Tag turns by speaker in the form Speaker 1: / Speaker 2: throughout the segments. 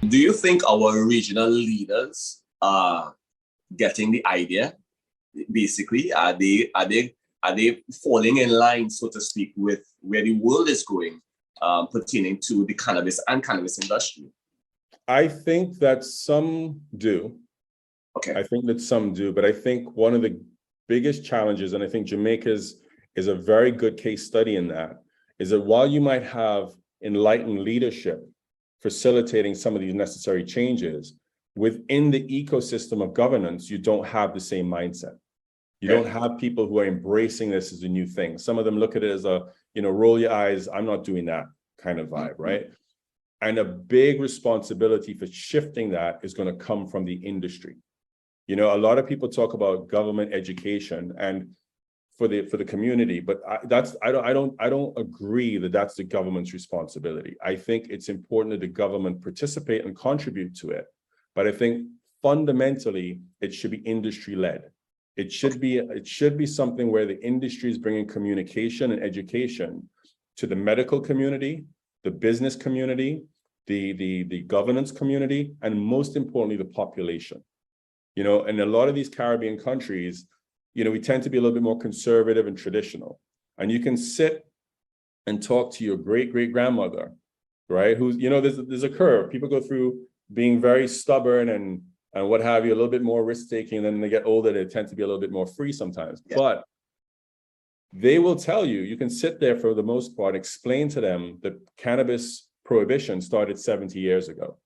Speaker 1: Do you think our regional leaders are getting the idea? Basically, are they falling in line, so to speak, with where the world is going pertaining to the cannabis and cannabis industry?
Speaker 2: I think that some do.
Speaker 1: Okay.
Speaker 2: I think that some do, but I think one of the biggest challenges, and I think Jamaica's is a very good case study in that, is that while you might have enlightened leadership facilitating some of these necessary changes, within the ecosystem of governance, you don't have the same mindset. You don't have people who are embracing this as a new thing. Some of them look at it as a, roll your eyes, I'm not doing that kind of vibe, right? And a big responsibility for shifting that is going to come from the industry. A lot of people talk about government education and for the community, but I don't agree that that's the government's responsibility. I think it's important that the government participate and contribute to it, but I think fundamentally it should be industry led. It should be something where the industry is bringing communication and education to the medical community, the business community, the governance community, and most importantly, the population. In a lot of these Caribbean countries, we tend to be a little bit more conservative and traditional. And you can sit and talk to your great-great-grandmother, right? Who's, there's a curve. People go through being very stubborn and what have you, a little bit more risk-taking. Then they get older, they tend to be a little bit more free sometimes. Yeah. But they will tell you, you can sit there for the most part, explain to them that cannabis prohibition started 70 years ago,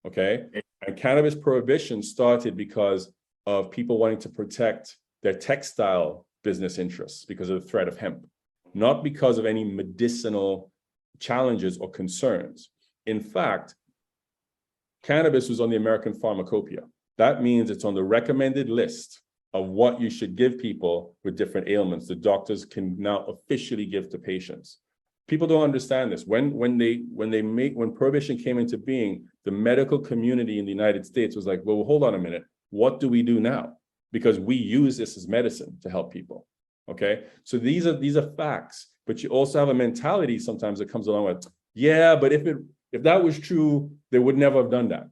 Speaker 2: okay? And cannabis prohibition started because of people wanting to protect their textile business interests because of the threat of hemp, not because of any medicinal challenges or concerns. In fact, cannabis was on the American Pharmacopoeia. That means it's on the recommended list of what you should give people with different ailments. The doctors can now officially give to patients. People don't understand this. When prohibition came into being, the medical community in the United States was like, well, hold on a minute. What do we do now? Because we use this as medicine to help people. Okay. So these are facts, but you also have a mentality sometimes that comes along with, yeah, but if that was true, they would never have done that.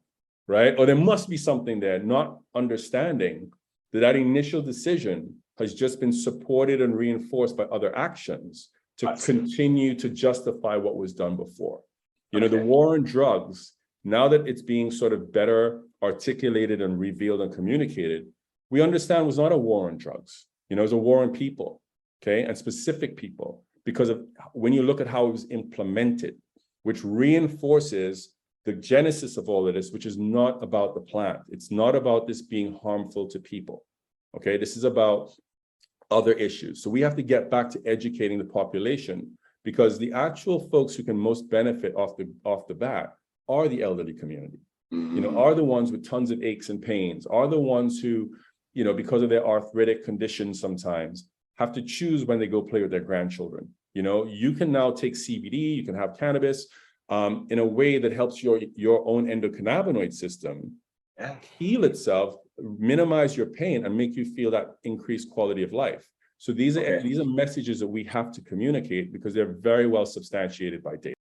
Speaker 2: Right? Or there must be something there, not understanding that initial decision has just been supported and reinforced by other actions to continue to justify what was done before. The war on drugs, now that it's being sort of better articulated and revealed and communicated, we understand was not a war on drugs. It was a war on people, okay, and specific people, because of when you look at how it was implemented, which reinforces the genesis of all of this, which is not about the plant. It's not about this being harmful to people, okay? This is about other issues. So we have to get back to educating the population, because the actual folks who can most benefit off the bat are the elderly community, are the ones with tons of aches and pains, are the ones who, because of their arthritic conditions sometimes, have to choose when they go play with their grandchildren. You can now take CBD, you can have cannabis, in a way that helps your own endocannabinoid system heal itself, minimize your pain, and make you feel that increased quality of life. So these are messages that we have to communicate because they're very well substantiated by data.